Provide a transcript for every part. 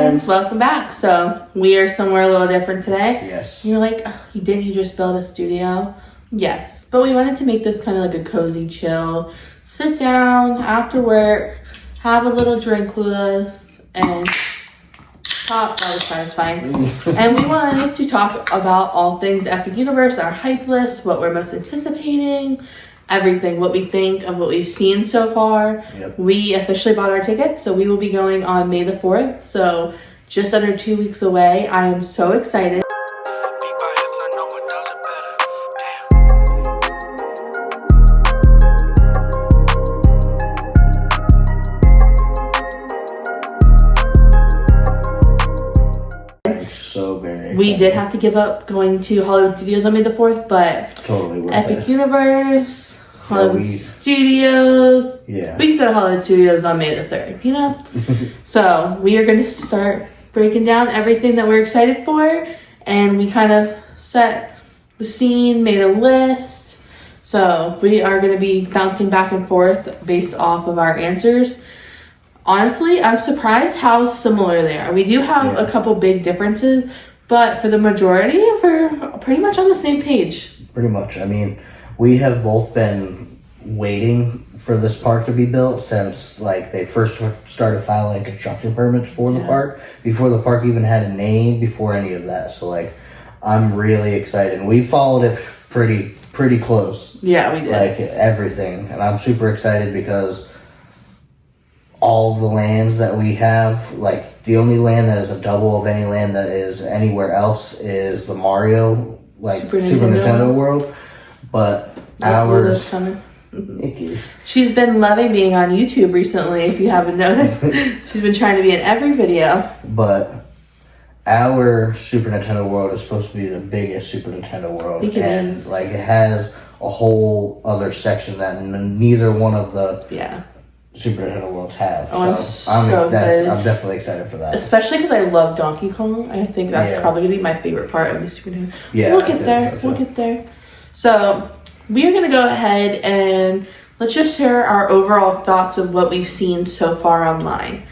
friends, welcome back. So we are somewhere a little different today. Yes. You're like, oh, didn't you just build a studio? Yes, but we wanted to make this kind of like a cozy chill. Sit down after work, have a little drink with us, and pop. That was satisfying. And we wanted to talk about all things Epic Universe, our hype list, what we're most anticipating, everything, what we think of what we've seen so far. Yep. We officially bought our tickets, so we will be going on May the 4th. So just under 2 weeks away. I am so excited. So very excited. We did have to give up going to Hollywood Studios on May the 4th, but Totally worth Epic it. Universe, Hollywood we- Studios. Yeah. We can go to Hollywood Studios on May the 3rd, you know? So we are going to start breaking down everything that we're excited for, and we kind of set the scene, made a list. So we are going to be bouncing back and forth based off of our answers. Honestly, I'm surprised how similar they are. We do have a couple big differences, but for the majority, we're pretty much on the same page. Pretty much. I mean, we have both been waiting for this park to be built since like they first started filing construction permits for the park, before the park even had a name, before any of that. So like, I'm really excited. We followed it pretty close. Yeah, we did. Like everything, and I'm super excited because all the lands that we have, like the only land that is a double of any land that is anywhere else is the Mario, like Super Nintendo World. But ours, coming. Thank you. She's been loving being on YouTube recently, if you haven't noticed. She's been trying to be in every video. But our Super Nintendo World is supposed to be the biggest Super Nintendo World. I think it and is. Like it has a whole other section that neither one of the Super Nintendo Worlds have. Oh, I'm so excited. I'm definitely excited for that. Especially because I love Donkey Kong. I think that's probably going to be my favorite part of the Super Nintendo. Yeah, we'll get there. We'll get there. So we are going to go ahead and let's just share our overall thoughts of what we've seen so far online.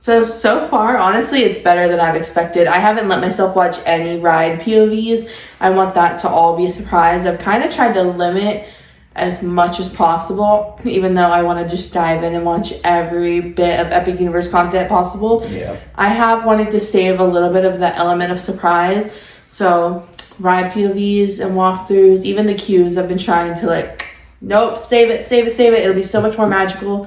So far, honestly, it's better than I've expected. I haven't let myself watch any ride POVs. I want that to all be a surprise. I've kind of tried to limit as much as possible, even though I want to just dive in and watch every bit of Epic Universe content possible. Yeah. I have wanted to save a little bit of that element of surprise. So ride POVs and walkthroughs, even the queues, I've been trying to like, nope, save it. It'll be so much more magical.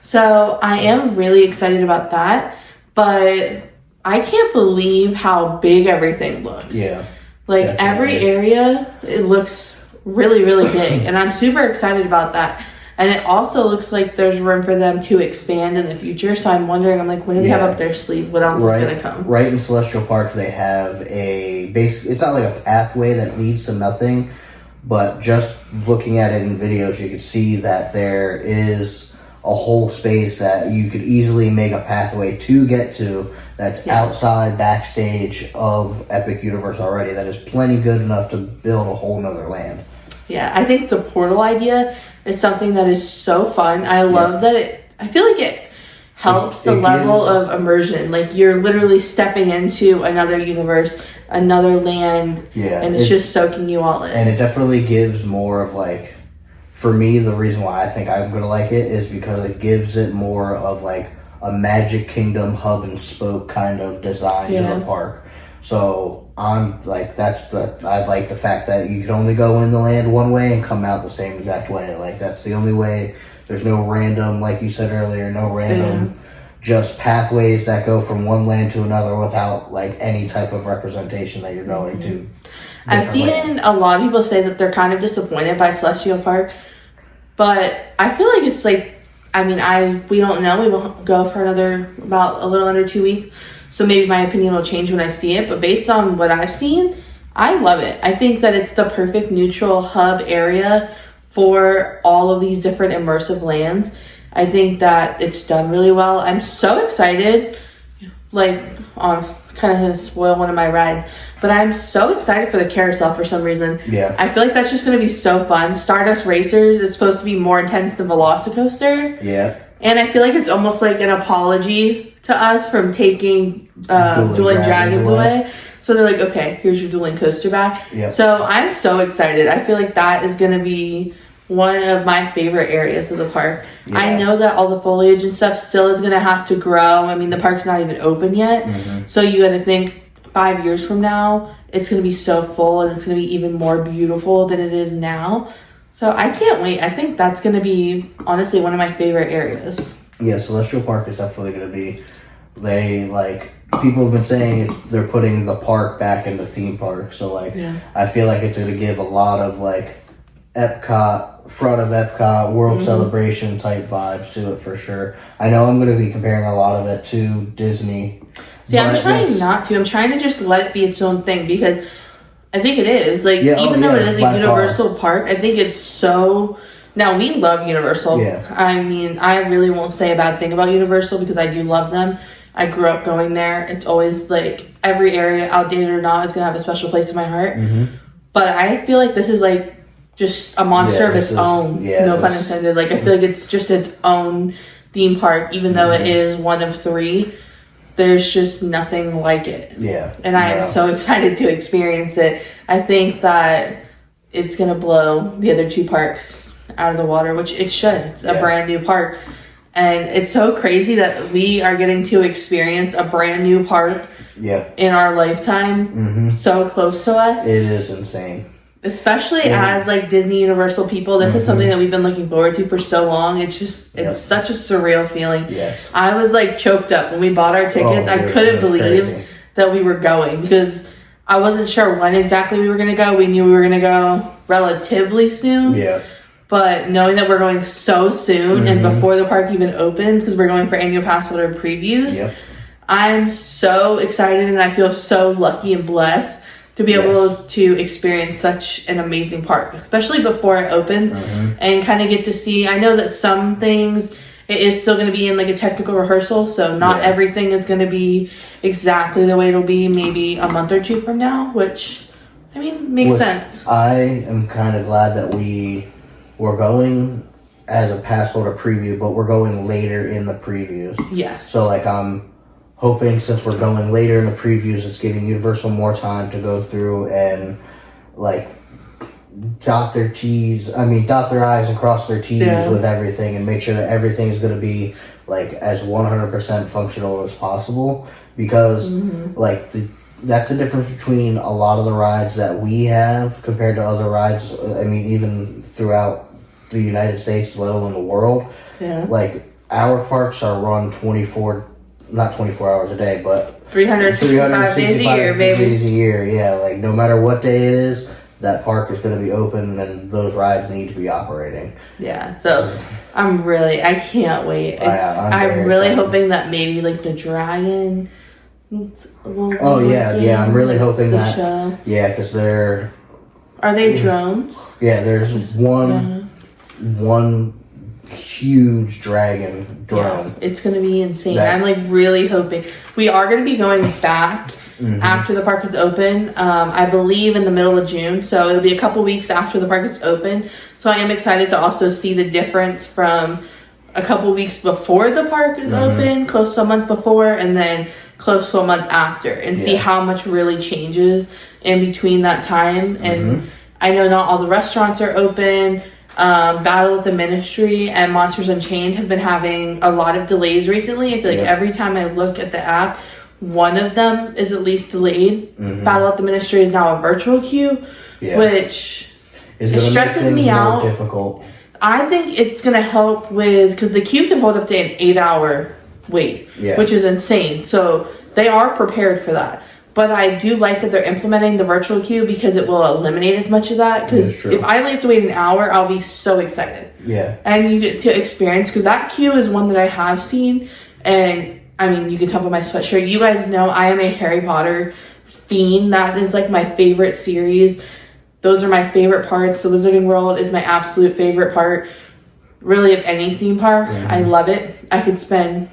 So I am really excited about that, but I can't believe how big everything looks. Yeah. Like definitely. every area, it looks really, really big, and I'm super excited about that. And it also looks like there's room for them to expand in the future. So I'm wondering, what do they have up their sleeve? What else is going to come? Right in Celestial Park, they have it's not like a pathway that leads to nothing, but just looking at it in videos, you could see that there is a whole space that you could easily make a pathway to get to that's outside backstage of Epic Universe already. That is plenty good enough to build a whole nother land. Yeah, I think the portal idea is something that is so fun. I love that I feel like it helps the level of immersion. Like you're literally stepping into another universe, another land, and it's just soaking you all in. And it definitely gives more of like, for me, the reason why I think I'm going to like it is because it gives it more of like a Magic Kingdom hub and spoke kind of design to the park. So I'm like, I like the fact that you can only go in the land one way and come out the same exact way. Like that's the only way. There's no random, like you said earlier, no random, just pathways that go from one land to another without like any type of representation that you're going to. I've seen a lot of people say that they're kind of disappointed by Celestial Park, but I feel like it's like, we don't know. We won't go for about a little under 2 weeks. So maybe my opinion will change when I see it. But based on what I've seen, I love it. I think that it's the perfect neutral hub area for all of these different immersive lands. I think that it's done really well. I'm so excited. Like, kind of going to spoil one of my rides. But I'm so excited for the carousel for some reason. Yeah. I feel like that's just going to be so fun. Stardust Racers is supposed to be more intense than Velocicoaster. Yeah. And I feel like it's almost like an apology to us from taking Dueling Dragons away. So they're like, okay, here's your Dueling Coaster back. Yep. So I'm so excited. I feel like that is going to be one of my favorite areas of the park. Yeah. I know that all the foliage and stuff still is going to have to grow. I mean, the park's not even open yet. Mm-hmm. So you got to think 5 years from now, it's going to be so full and it's going to be even more beautiful than it is now. So I can't wait. I think that's going to be, honestly, one of my favorite areas. Yeah, Celestial Park is definitely going to be, people have been saying they're putting the park back into theme park. So, I feel like it's going to give a lot of, Epcot, front of Epcot, World Celebration type vibes to it for sure. I know I'm going to be comparing a lot of it to Disney. See, I'm trying not to. I'm trying to just let it be its own thing because I think it is. Even though it is a Universal park, I think it's so... Now, we love Universal. Yeah. I mean, I really won't say a bad thing about Universal because I do love them. I grew up going there. It's always, every area, outdated or not, is going to have a special place in my heart. Mm-hmm. But I feel like this is, just a monster of its own. No pun intended. I feel like it's just its own theme park, even though it is one of 3. There's just nothing like it. Yeah. And I am so excited to experience it. I think that it's going to blow the other 2 parks out of the water, which it should. It's a brand new park. And it's so crazy that we are getting to experience a brand new park in our lifetime so close to us. It is insane. Especially as Disney Universal people, this is something that we've been looking forward to for so long. It's just it's such a surreal feeling. Yes. I was choked up when we bought our tickets. I couldn't believe that we were going because I wasn't sure when exactly we were going to go. We knew we were going to go relatively soon. Yeah. But knowing that we're going so soon and before the park even opens, because we're going for annual pass holder previews, I'm so excited and I feel so lucky and blessed to be able to experience such an amazing park, especially before it opens and kind of get to see. I know that some things, it is still going to be in a technical rehearsal, so not everything is going to be exactly the way it'll be maybe a month or 2 from now, which, I mean, makes sense. I am kind of glad that we're going as a pass holder preview, but we're going later in the previews. Yes. So, I'm hoping since we're going later in the previews, it's giving Universal more time to go through and dot their I's and cross their T's with everything and make sure that everything is going to be as 100% functional as possible because that's the difference between a lot of the rides that we have compared to other rides. I mean, even throughout the United States, let alone the world. Yeah. Our parks are run not 24 hours a day, but 365 days a year, baby. Days a year, yeah. No matter what day it is, that park is going to be open and those rides need to be operating. Yeah, so I can't wait. I'm really hoping that maybe the Dragon will I'm really hoping that. Show. Yeah, because they're... Are they drones? Yeah, there's one huge dragon drone. Yeah, it's gonna be insane. I'm really hoping we are gonna be going back after the park is open. I believe in the middle of June, so it'll be a couple weeks after the park is open. So I am excited to also see the difference from a couple weeks before the park is open, close to a month before, and then close to a month after, and see how much really changes in between that time. And I know not all the restaurants are open. Battle with the Ministry and Monsters Unchained have been having a lot of delays recently. I feel like every time I look at the app, one of them is at least delayed. Battle with the Ministry is now a virtual queue, which stresses me out. Difficult. I think it's going to help because the queue can hold up to an 8-hour wait, which is insane. So they are prepared for that. But I do like that they're implementing the virtual queue because it will eliminate as much of that. Because if I only have to wait an hour, I'll be so excited. Yeah. And you get to experience, because that queue is one that I have seen. And, I mean, you can tell by my sweatshirt. You guys know I am a Harry Potter fiend. That is, my favorite series. Those are my favorite parts. The Wizarding World is my absolute favorite part, really, of any theme park. I love it. I could spend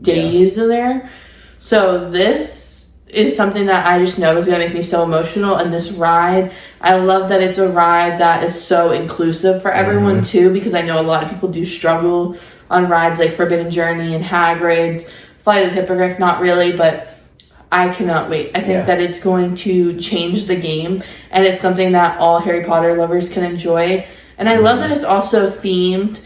days in there. So this is something that I just know is going to make me so emotional. And this ride, I love that it's a ride that is so inclusive for everyone too, because I know a lot of people do struggle on rides like Forbidden Journey and Hagrid's, Flight of the Hippogriff, not really, but I cannot wait. I think Yeah. that it's going to change the game, and it's something that all Harry Potter lovers can enjoy. And I love that it's also themed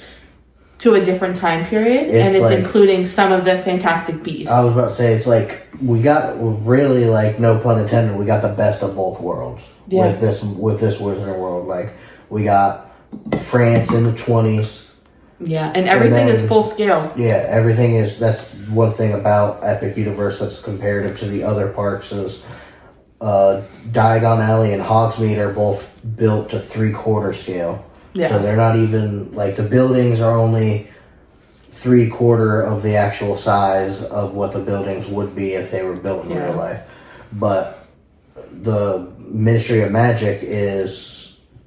to a different time period, and it's like, including some of the Fantastic Beasts. I was about to say, it's like we got really, like, no pun intended, we got the best of both worlds with this Wizarding World. Like, we got France in the 20s. Yeah, and everything is full scale. Yeah, everything is. That's one thing about Epic Universe that's comparative to the other parks is Diagon Alley and Hogsmeade are both built to 3/4 scale. Yeah. So they're not even, like, the buildings are only 3/4 of the actual size of what the buildings would be if they were built in real life. But the Ministry of Magic is,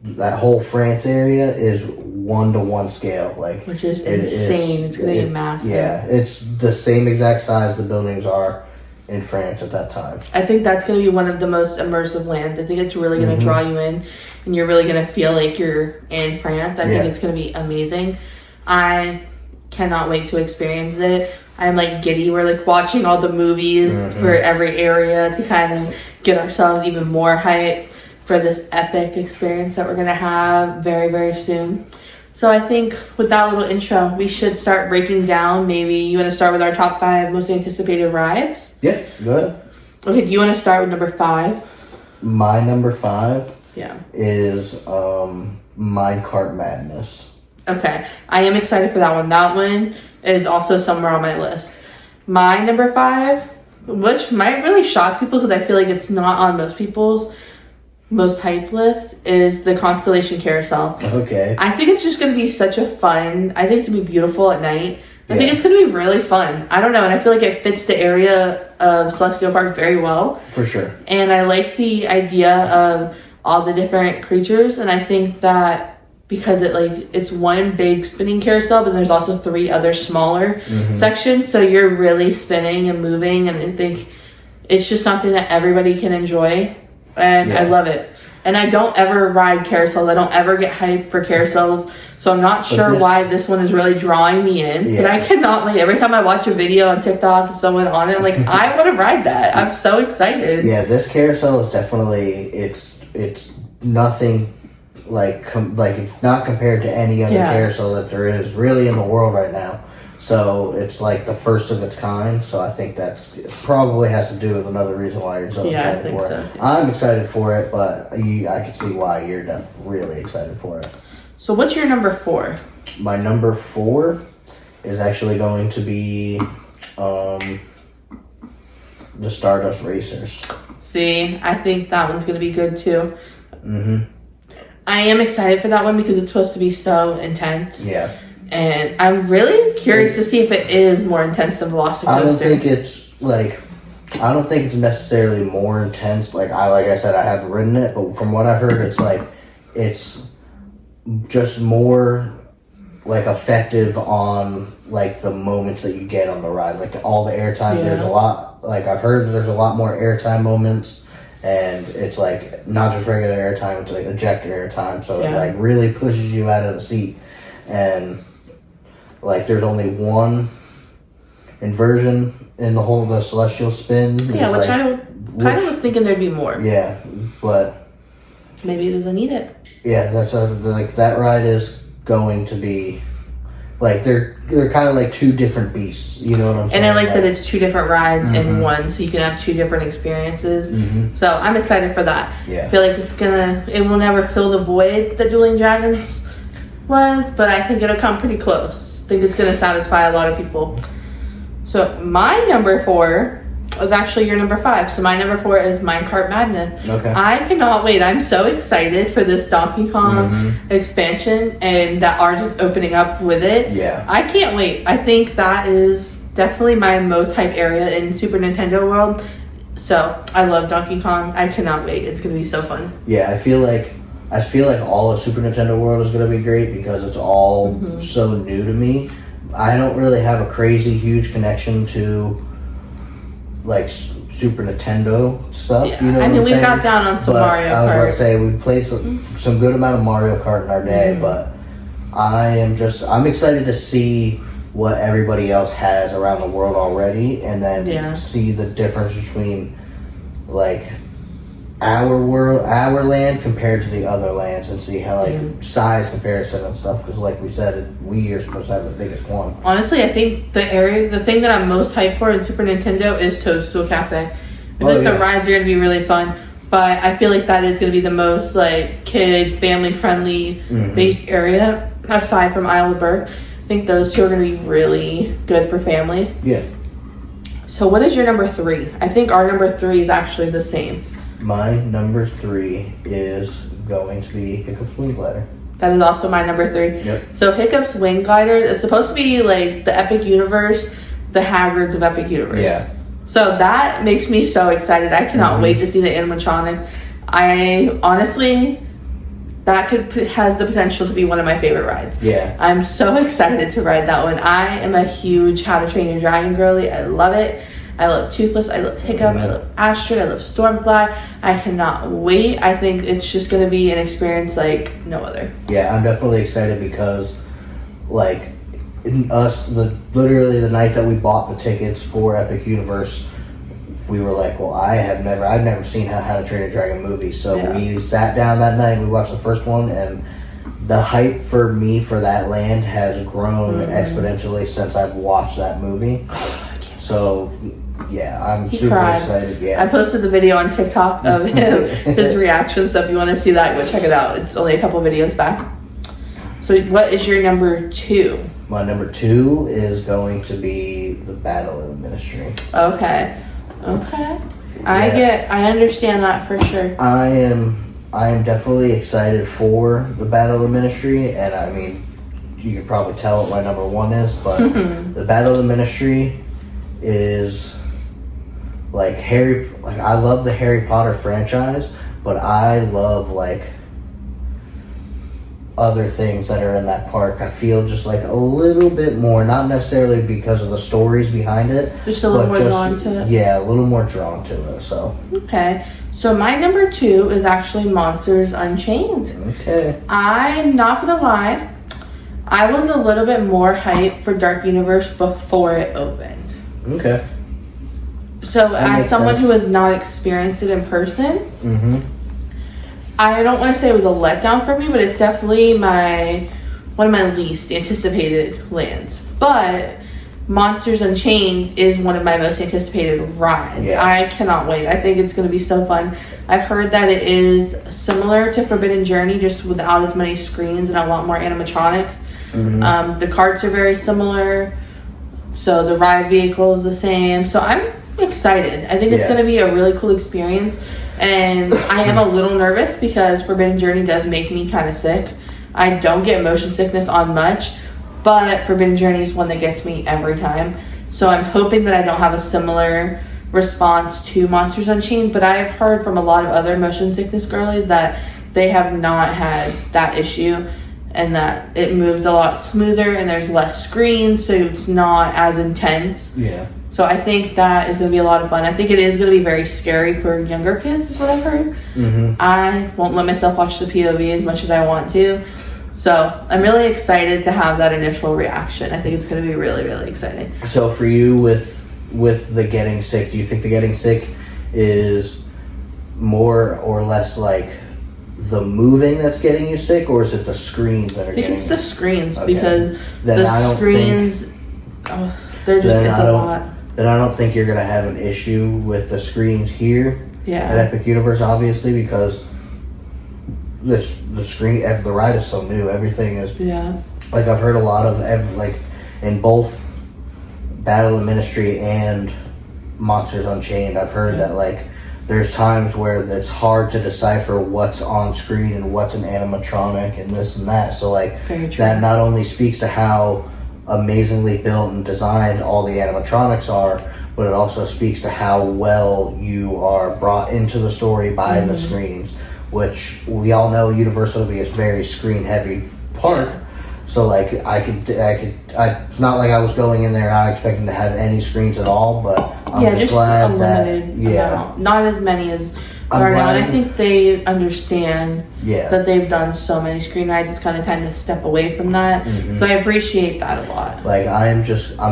that whole France area is 1-to-1 scale. Like, Which is insane. It's going to be massive. Yeah, it's the same exact size the buildings are in France at that time. I think that's going to be one of the most immersive lands. I think it's really going to draw you in, and you're really going to feel like you're in France. I think it's going to be amazing. I cannot wait to experience it. I'm like giddy. We're like watching all the movies for every area to kind of get ourselves even more hype for this epic experience that we're going to have very, very soon. So I think with that little intro, we should start breaking down. Maybe you want to start with our top 5 most anticipated rides? Yeah, good. Okay, do you want to start with number 5? My number 5 Yeah. is Minecart Madness. Okay, I am excited for that one. That one is also somewhere on my list. My number 5, which might really shock people because I feel like it's not on most people's most hype list, is the Constellation Carousel. Okay. I think it's just going to be such a fun, I think it's going to be beautiful at night. I think it's going to be really fun. I don't know, and I feel like it fits the area of Celestial Park very well. For sure. And I like the idea of all the different creatures, and I think that because it's one big spinning carousel, but there's also 3 other smaller sections, so you're really spinning and moving, and I think it's just something that everybody can enjoy, and I love it. And I don't ever ride carousels. I don't ever get hyped for carousels, so I'm not sure why this one is really drawing me in. But I cannot wait. Every time I watch a video on TikTok of someone on it, I'm like, I want to ride that. I'm so excited. Yeah, this carousel is definitely, it's nothing like it's not compared to any other carousel that there is really in the world right now. So it's like the first of its kind. So I think that's probably has to do with another reason why you're so excited for it. Too. I'm excited for it, but I can see why you're really excited for it. So what's your number 4? My number 4 is actually going to be the Stardust Racers. See, I think that one's going to be good too. I am excited for that one because it's supposed to be so intense. Yeah. And I'm really curious to see if it is more intense than Velocicoaster. I don't think it's necessarily more intense. Like I said, I haven't ridden it, but from what I've heard, it's just more like effective on like the moments that you get on the ride, like all the airtime. There's a lot. Like I've heard there's a lot more airtime moments, and it's like not just regular airtime; it's like ejector airtime. So it like really pushes you out of the seat, and like there's only one inversion in the whole of the Celestial Spin. Yeah, which I kind of was thinking there'd be more. Yeah, but maybe it doesn't need it. Yeah, that's like that ride is going to be like they're kind of like 2 different beasts. You know what I'm saying? And I like that it's 2 different rides in one, so you can have 2 different experiences. So I'm excited for that. Yeah, I feel like it will never fill the void that Dueling Dragons was, but I think it'll come pretty close. I think it's going to satisfy a lot of people. So my number 4 was actually your number 5. So my number 4 is Minecart Madness. Okay. I cannot wait. I'm so excited for this Donkey Kong expansion, and that ours is opening up with it. Yeah. I can't wait. I think that is definitely my most hype area in Super Nintendo world. So I love Donkey Kong. I cannot wait. It's going to be so fun. Yeah, I feel like all of Super Nintendo World is going to be great because it's all so new to me. I don't really have a crazy huge connection to like Super Nintendo stuff. Yeah. You know, I mean, what I'm we saying? got down on some Mario Kart. I was about to say we played some good amount of Mario Kart in our day, but I'm excited to see what everybody else has around the world already, and then Yeah. see the difference between like our world, our land compared to the other lands, and see how like size comparison and stuff. Because like we said, we are supposed to have the biggest one. Honestly, I think the thing that I'm most hyped for in Super Nintendo is Toadstool Cafe. I feel like the rides are going to be really fun, but I feel like that is going to be the most like kid, family friendly based area aside from Isle of Berg. I think those two are going to be really good for families. Yeah. So what is your number 3? I think our number 3 is actually the same. My number 3 is going to be Hiccup's Wing Glider. That is also my number 3. Yep. So Hiccup's Wing Glider is supposed to be like the Epic Universe, the Hagrids of Epic Universe. Yeah. So that makes me so excited. I cannot wait to see the animatronics. I honestly, has the potential to be one of my favorite rides. Yeah. I'm so excited to ride that one. I am a huge How to Train Your Dragon girly. I love it. I love Toothless. I love Hiccup. I love Astrid. I love Stormfly. I cannot wait. I think it's just going to be an experience like no other. Yeah, I'm definitely excited because, like, literally the night that we bought the tickets for Epic Universe, we were like, well, I've never seen How to Train a Dragon movie. So we sat down that night, we watched the first one, and the hype for me for that land has grown exponentially since I've watched that movie. So, yeah, I'm super excited. Yeah, I posted the video on TikTok of him, his reaction. So if you want to see that, go check it out. It's only a couple videos back. So what is your number 2? My number 2 is going to be the Battle of the Ministry. Okay. I understand that for sure. I am definitely excited for the Battle of the Ministry, and I mean, you can probably tell what my number 1 is, but the Battle of the Ministry is like I love the Harry Potter franchise, but I love like other things that are in that park. I feel just like a little bit more, not necessarily because of the stories behind it, just a little more drawn to it. Yeah, a little more drawn to it. So okay, so my number 2 is actually Monsters Unchained. Okay, I'm not gonna lie, I was a little bit more hyped for Dark Universe before it opened. Okay. So That as someone sense. who has not experienced it in person, I don't want to say it was a letdown for me, but it's definitely one of my least anticipated lands. But Monsters Unchained is one of my most anticipated rides. Yeah. I cannot wait. I think it's going to be so fun. I've heard that it is similar to Forbidden Journey, just without as many screens and a lot more animatronics. The carts are very similar. So the ride vehicle is the same. So I'm excited. I think it's going to be a really cool experience. And I am a little nervous because Forbidden Journey does make me kind of sick. I don't get motion sickness on much, but Forbidden Journey is one that gets me every time. So I'm hoping that I don't have a similar response to Monsters Unchained, but I've heard from a lot of other motion sickness girlies that they have not had that issue and that it moves a lot smoother and there's less screens, so it's not as intense. Yeah. So I think that is going to be a lot of fun. I think it is going to be very scary for younger kids, is what I've heard. I won't let myself watch the POV as much as I want to. So I'm really excited to have that initial reaction. I think it's going to be really, really exciting. So for you with the getting sick, do you think the getting sick is more or less like the moving that's getting you sick, or is it the screens that are getting you sick? I think it's the screens, Okay. because Then the I don't screens, they're just, Then it's I a don't- lot. Then I don't think you're going to have an issue with the screens here at Yeah. Epic Universe, obviously, because the ride is so new. Everything is, Yeah. like, I've heard a lot of, like, in both Battle of the Ministry and Monsters Unchained, I've heard that, like, there's times where it's hard to decipher what's on screen and what's an animatronic and this and that. So, like, Very true. that not only speaks to how amazingly built and designed all the animatronics are, but it also speaks to how well you are brought into the story by the screens, which we all know Universal is a very screen heavy park. So like it's not like I was going in there not expecting to have any screens at all, but I'm just a glad that limited amount. Not as many as I'm are now, and I glad- think they understand Yeah. that they've done so many screen rides. It's kind of time to step away from that. Mhm. So I appreciate that a lot. Like I'm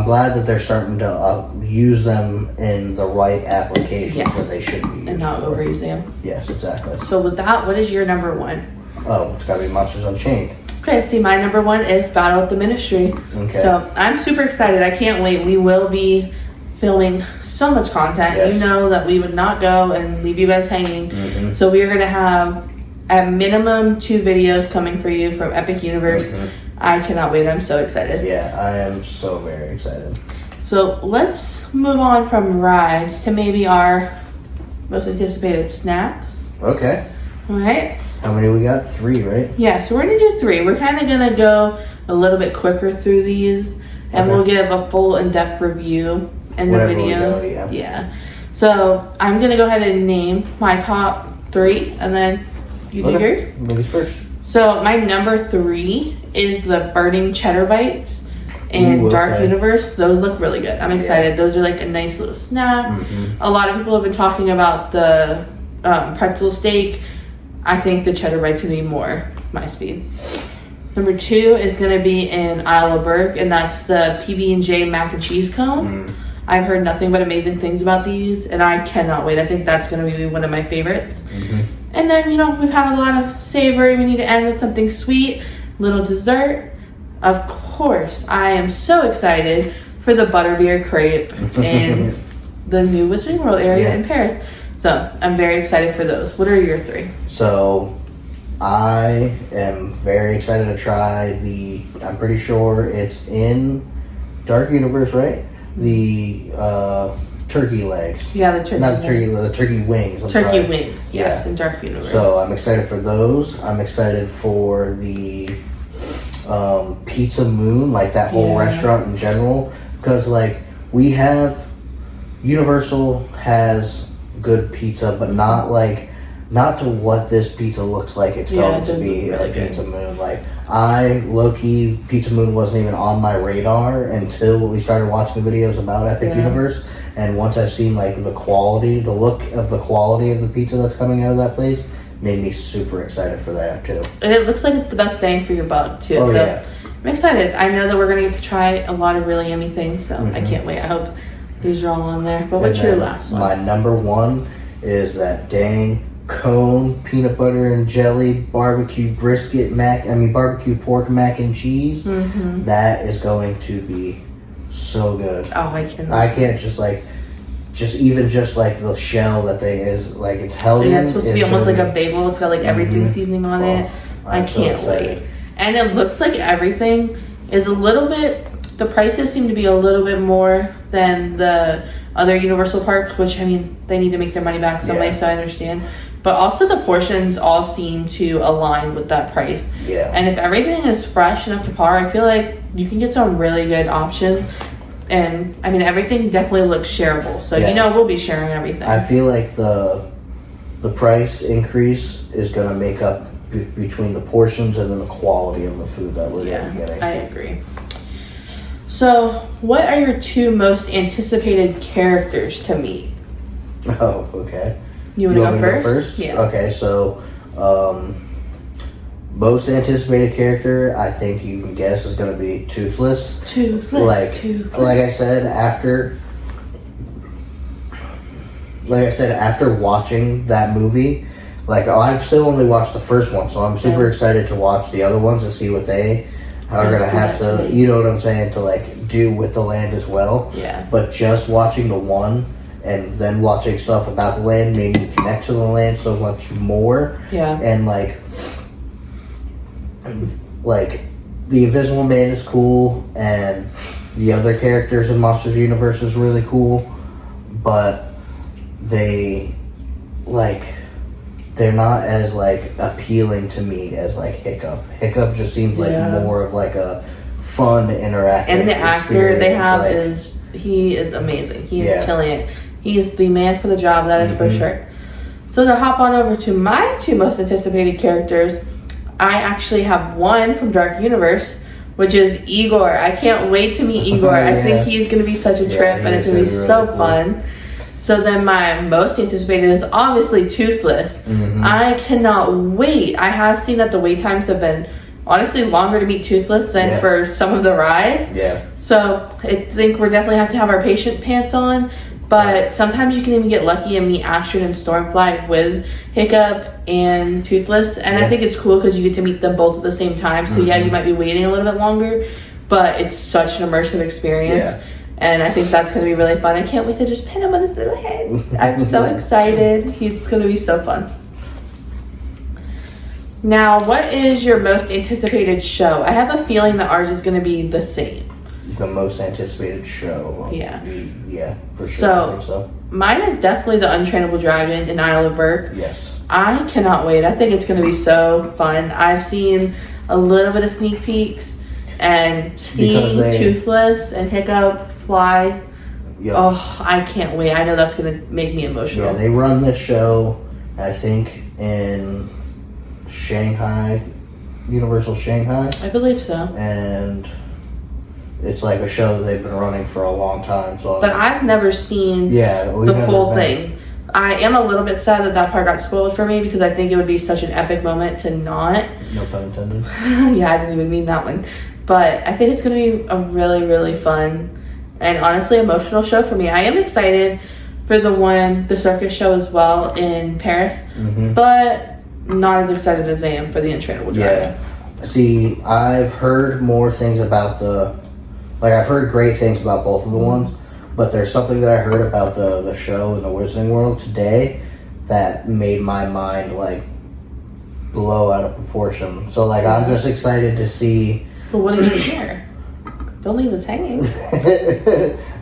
glad that they're starting to use them in the right applications Yeah. that they should be used And not for. overusing them. Yes, exactly. So with that, what is your number one? Oh, it's gotta be Monsters Unchained. Okay, see, my number one is Battle at the Ministry. Okay. So I'm super excited. I can't wait. We will be filming so much content. Yes. You know that we would not go and leave you guys hanging. Mhm. So we are going to have at minimum 2 videos coming for you from Epic Universe. Mhm. I cannot wait. I'm so excited. Yeah, I am so very excited. So let's move on from rides to maybe our most anticipated snacks. Okay. All right. How many we got? 3, right? Yeah, so we're gonna do 3. We're kind of gonna go a little bit quicker through these, and Okay. we'll give a full in-depth review in the Whatever we videos. go, yeah. So I'm gonna go ahead and name my top 3, and then you do yours. Ladies first. So my number 3 is the Burning Cheddar Bites in Ooh, Dark okay. Universe. Those look really good. I'm excited. Those are like a nice little snack. Mhm. A lot of people have been talking about the pretzel steak. I think the cheddar bites gonna be more my speed. Number 2 is gonna be in Isle of Berg, and that's the PB&J mac and cheese cone. Mm. I've heard nothing but amazing things about these, and I cannot wait. I think that's gonna be one of my favorites. Mhm. And then, we've had a lot of savory. We need to end with something sweet, little dessert. Of course, I am so excited for the butterbeer crepe in the new Wizarding World area Yeah. in Paris. So I'm very excited for those. What are your 3? So, I am very excited to try I'm pretty sure it's in Dark Universe, right? The turkey legs. Yeah, the turkey. Not the turkey, the turkey wings. I'm Turkey sorry. wings. Yes, Yeah. in Dark Universe. So I'm excited for those. I'm excited for the Pizza Moon, like that whole Yeah. restaurant in general, because like we have Universal has good pizza, but not to what this pizza looks like it's Yeah, going it to does be look really at good. Pizza Moon. Like I low-key Pizza Moon wasn't even on my radar until we started watching the videos about Epic Yeah. Universe. And once I've seen like the look of the quality of the pizza that's coming out of that place, made me super excited for that too. And it looks like it's the best bang for your buck too. Oh, so yeah. I'm excited. I know that we're gonna get to try a lot of really yummy things, so I Mhm. can't wait. I hope these are all on there. But what's And your then last one? My number 1 is that dang cone peanut butter and jelly barbecue barbecue pork mac and cheese. Mm-hmm. That is going to be so good. Oh, I can. I can't just like the shell that it's held in. And it's supposed to be is almost gonna like a bagel. It's got like everything Mhm. seasoning on it. I I'm so can't excited. wait. And it looks like everything is a little bit. The prices seem to be a little bit more than the other Universal parks, which they need to make their money back some way, Yeah. so I understand. But also the portions all seem to align with that price. Yeah. And if everything is fresh and up to par, I feel like you can get some really good options. And everything definitely looks shareable. So Yeah. we'll be sharing everything. I feel like the price increase is going to make up between the portions and then the quality of the food that we're Yeah, going to be getting. I agree. So, what are your 2 most anticipated characters to meet? Oh, okay. You want to want go me to first? Yeah. Okay, so most anticipated character, I think you can guess, is going to be Toothless. Toothless. Like I said, after watching that movie, I've still only watched the first one, so I'm super Yeah. excited to watch the other ones and see what they are gonna have to, you know what I'm saying, to do with the land as well. Yeah. But just watching the one and then watching stuff about the land made me connect to the land so much more. Yeah. And the Invisible Man is cool, and the other characters in Monsters Universe is really cool, but they're not as appealing to me as Hiccup. Hiccup just seems Yeah. more of a fun interactive. And the actor they experience, have he is amazing. He is Yeah. killing it. He is the man for the job, that is for Mhm. sure. So to hop on over to my 2 most anticipated characters, I actually have one from Dark Universe, which is Igor. I can't wait to meet Igor. I Yeah. think he's going to be such a Yeah, trip, he and it's is going to be really so cool. fun. So then my most anticipated is obviously Toothless. Mm-hmm. I cannot wait. I have seen that the wait times have been honestly longer to meet Toothless than for some of the rides. Yeah. So I think we're definitely have to have our patient pants on. But sometimes you can even get lucky and meet Astrid and Stormfly with Hiccup and Toothless. And I think it's cool because you get to meet them both at the same time. So yeah, you might be waiting a little bit longer, but it's such an immersive experience. Yeah. And I think that's going to be really fun. I can't wait to just pin him on his little head. I'm so excited. He's going to be so fun. Now, what is your most anticipated show? I have a feeling that ours is going to be the same. The most anticipated show. Yeah. Yeah, for sure. So, I think so. Mine is definitely the Untrainable Dragon in Isle of Berk. Yes. I cannot wait. I think it's going to be so fun. I've seen a little bit of sneak peeks and seeing Toothless and Hiccup fly. Yep. Oh, I can't wait. I know that's going to make me emotional. Yeah, they run this show, I think, in Shanghai, Universal Shanghai. I believe so. And it's like a show that they've been running for a long time. So, but I've never seen the full thing. I am a little bit sad that part got spoiled for me because I think it would be such an epic moment to not. No pun intended. Yeah, I didn't even mean that one. But I think it's going to be a really, really fun and honestly emotional show for me. I am excited for the circus show as well in Paris, but not as excited as I am for the Untrainable Dragon. Yeah. See, I've heard more things about I've heard great things about both of the ones, but there's something that I heard about the show in the Wizarding World today that made my mind, blow out of proportion. So, I'm just excited to see... But what did you hear? Don't leave us hanging.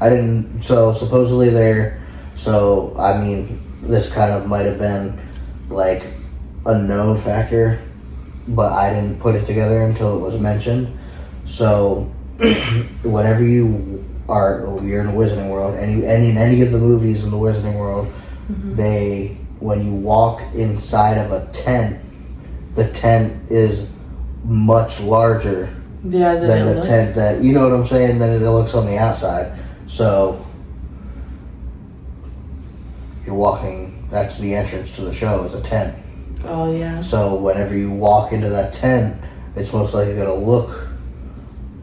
I didn't... So, supposedly this kind of might have been, a known factor, but I didn't put it together until it was mentioned. So... whenever you're in the Wizarding World, in any of the movies in the Wizarding World, when you walk inside of a tent, the tent is much larger than the tent that, you know what I'm saying, than it looks on the outside. So you're walking, that's the entrance to the show, is a tent. Oh yeah. So whenever you walk into that tent, it's most likely going to look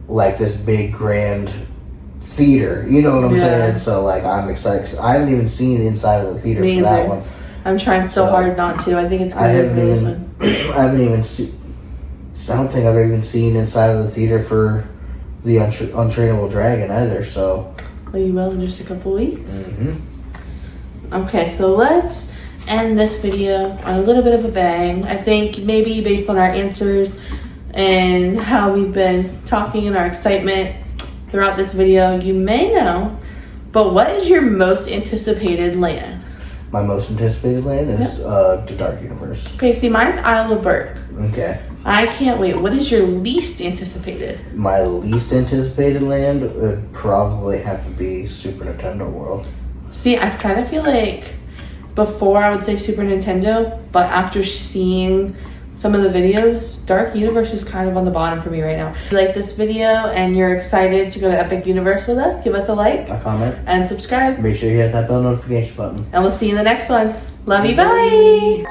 like this big grand theater, you know what I'm saying? So I'm excited 'cause I haven't even seen inside of the theater for that one. I'm trying so hard not to. I think it's I haven't even seen. I don't think I've even seen inside of the theater for the Untrainable Dragon either. So. Well, you will in just a couple weeks. Okay, so let's end this video on a little bit of a bang. I think maybe based on our answers and how we've been talking and our excitement throughout this video, you may know, but what is your most anticipated land? My most anticipated land is the Dark Universe. Okay, see, mine's Isle of Berk. Okay. I can't wait. What is your least anticipated? My least anticipated land would probably have to be Super Nintendo World. See, I kind of feel like before I would say Super Nintendo, but after seeing some of the videos, Dark Universe is kind of on the bottom for me right now. If you like this video and you're excited to go to Epic Universe with us, give us a like, a comment, and subscribe. Make sure you hit that bell notification button. And we'll see you in the next one. Love you, bye!